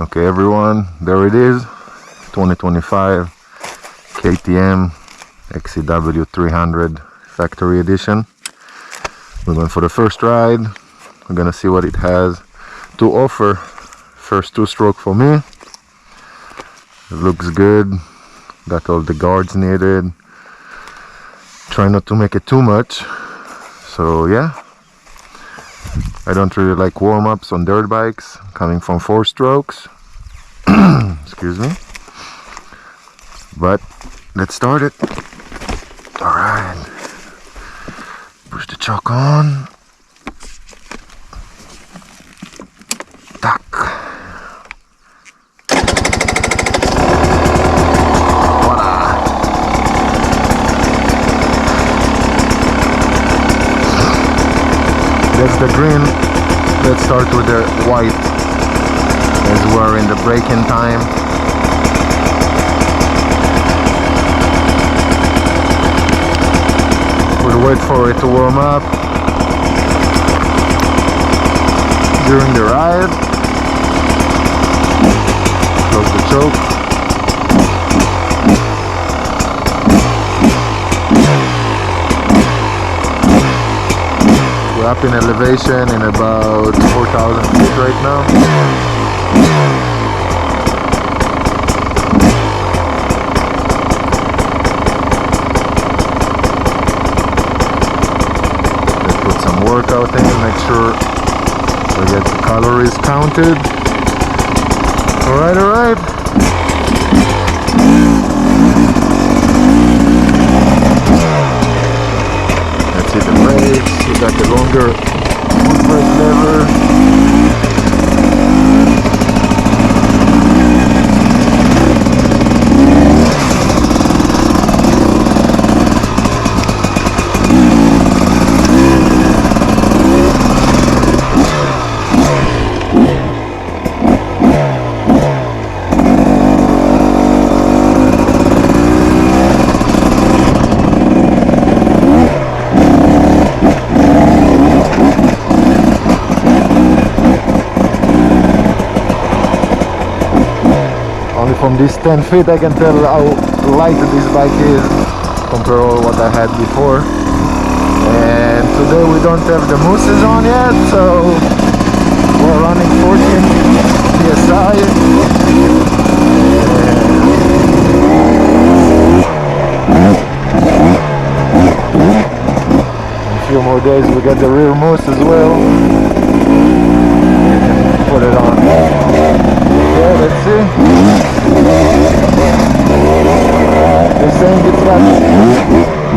Okay everyone, there it is, 2025 KTM XCW 300 factory edition. We went for the first ride. We're gonna see what it has to offer. First two-stroke for me. It looks good, got all the guards needed. Try not to make it too much. So yeah, I don't really like warm-ups on dirt bikes coming from 4 strokes. Excuse me. But let's start it. Alright. Push the choke on. Tack. Voila. That's the green. Let's start with the white as we're in the braking time. We'll wait for it to warm up during the ride. Close the choke. We're up in elevation in about 4,000 feet right now. Let's put some workout in, make sure we get the calories counted. Alright, alright. Let's hit the brakes. We got the longer foot brake lever. From these 10 feet I can tell how light this bike is compared to what I had before. And today we don't have the mousses on yet, so we're running 14 psi. In a few more days we get the rear mousse as well. Put it on. Yeah, let's see. They're saying it's got,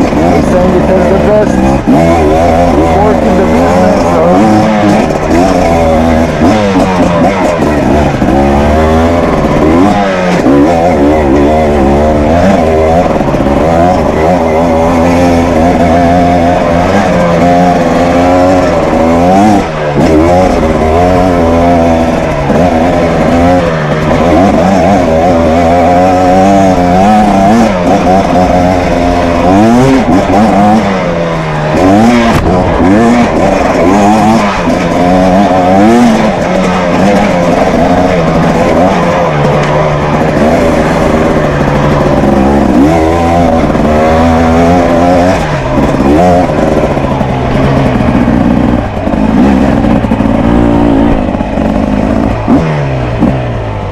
they're saying it has the best fork in the business, so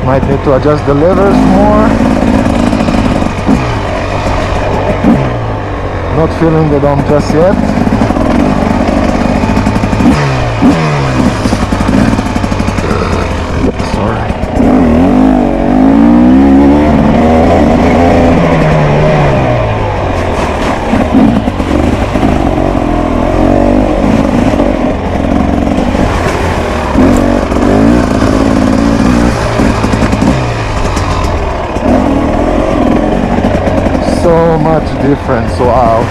might need to adjust the levers more. Not feeling the dome just yet. Sorry. So much difference, wow.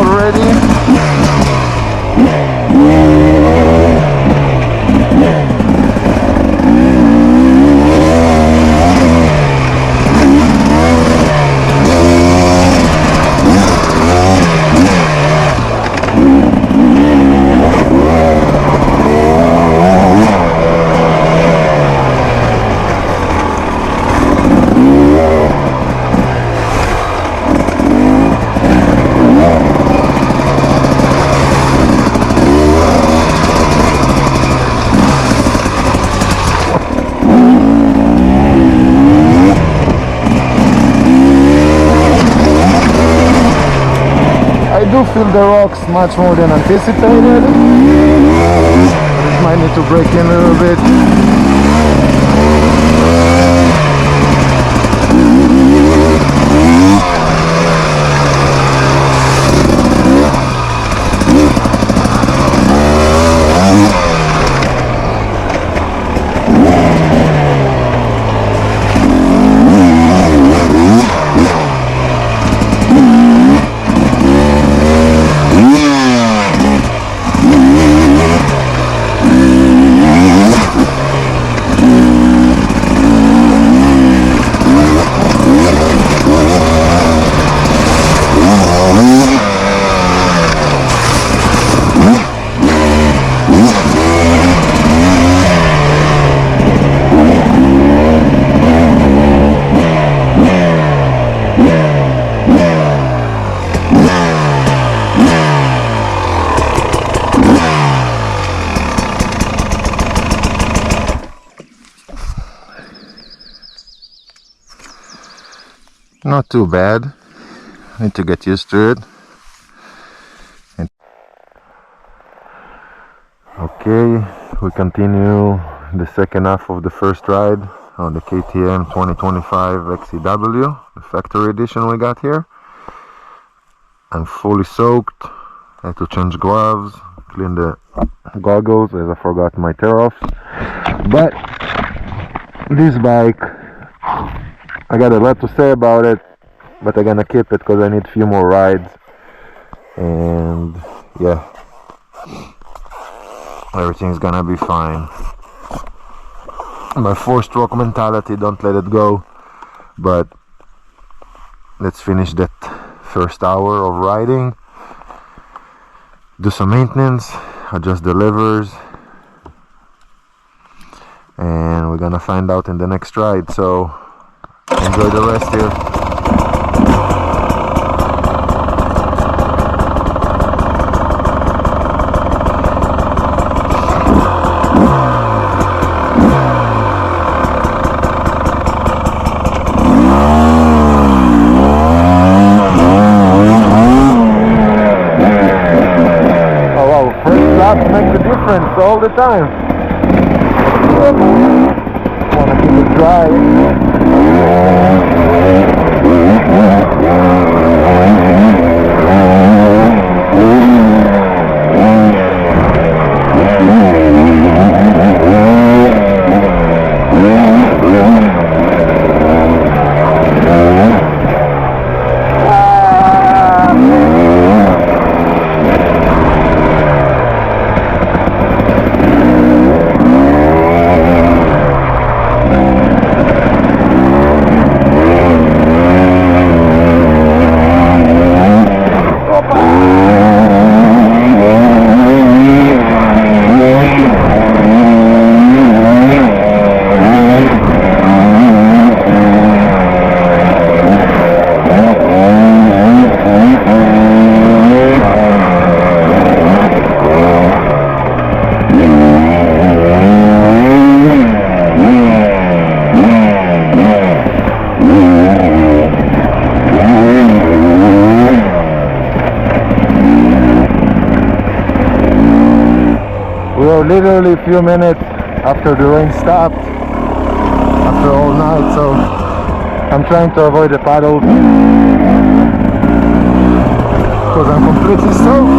already. I do feel the rocks much more than anticipated. Just might need to brake in a little bit. Not too bad. Need to get used to it. Okay, we continue the second half of the first ride on the KTM 2025 XCW, the factory edition we got here. I'm fully soaked. I had to change gloves, clean the goggles as I forgot my tear-offs. But this bike, I got a lot to say about it, but I'm gonna keep it because I need a few more rides. And yeah, everything's gonna be fine. My 4-stroke mentality, don't let it go. But let's finish that first hour of riding, do some maintenance, adjust the levers, and we're gonna find out in the next ride. So enjoy the rest here. Make the difference all the time. Wanna keep it dry. Literally a few minutes after the rain stopped, after all night, so I'm trying to avoid the puddles because I'm completely soaked.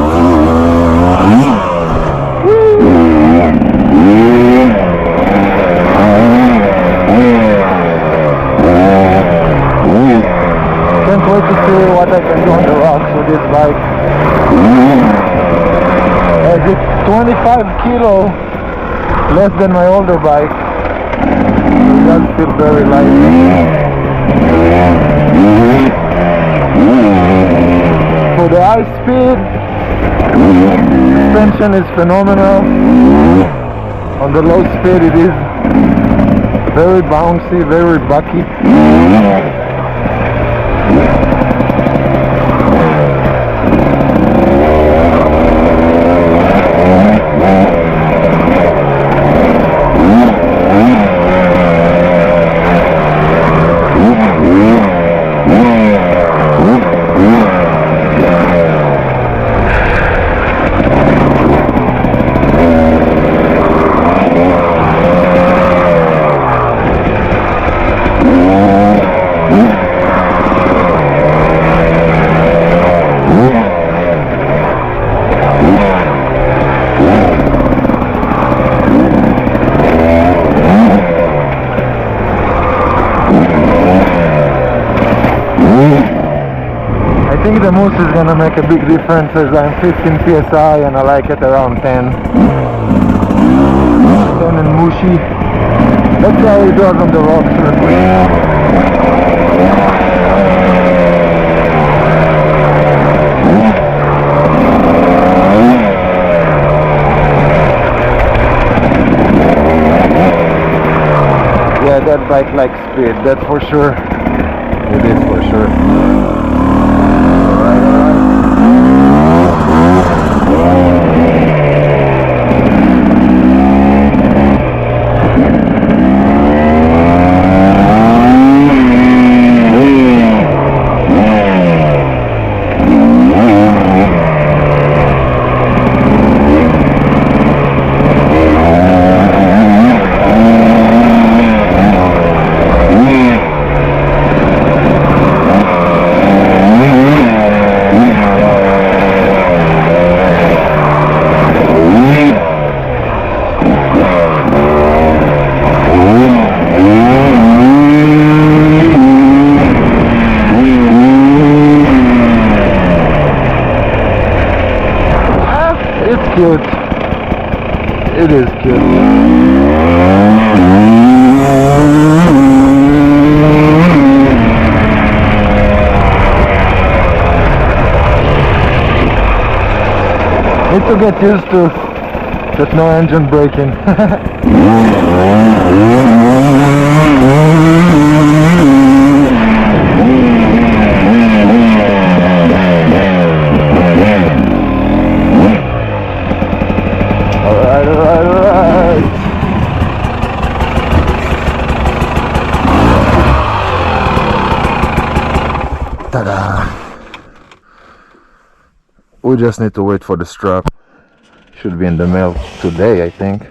Can't wait to see what I can do on the rocks with this bike. As it's 25 kilo less than my older bike, so it does feel very light. For the high speed, suspension is phenomenal. On the low speed it is very bouncy, very bucky. I think the mousse is gonna make a big difference as I'm 15 psi and I like it around 10 and mushy. Let's see how it does on the rocks real quick. Yeah, that bike likes speed, that's for sure. It is for sure. Cute. It is cute. Need to get used to that no engine braking. Alright. Ta-da! We just need to wait for the strap. Should be in the mail today, I think.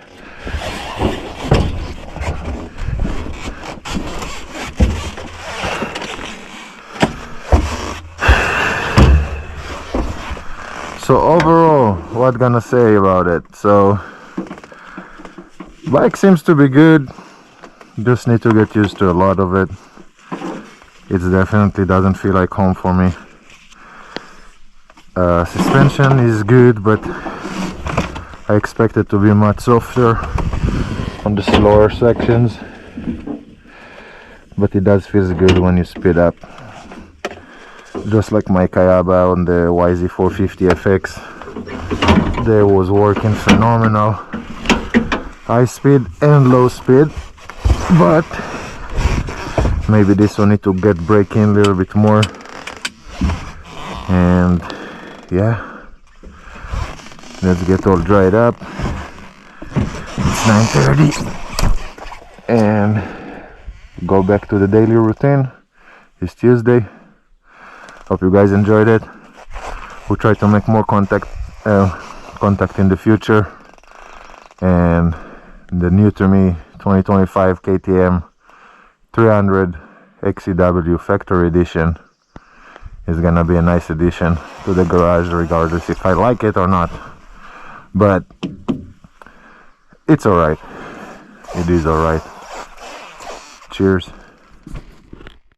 So overall, what gonna say about it? So bike seems to be good, just need to get used to a lot of it. It definitely doesn't feel like home for me. Suspension is good, but I expect it to be much softer on the slower sections, but it does feel good when you speed up. Just like my Kayaba on the YZ450FX, they was working phenomenal, high speed and low speed, but maybe this one need to get braking a little bit more. And yeah, let's get all dried up. It's 9:30 and go back to the daily routine. It's Tuesday. Hope you guys enjoyed it. We'll try to make more contact in the future. And the new to me 2025 KTM 300 XCW factory edition is gonna be a nice addition to the garage, regardless if I like it or not. But it's alright. It is alright. Cheers.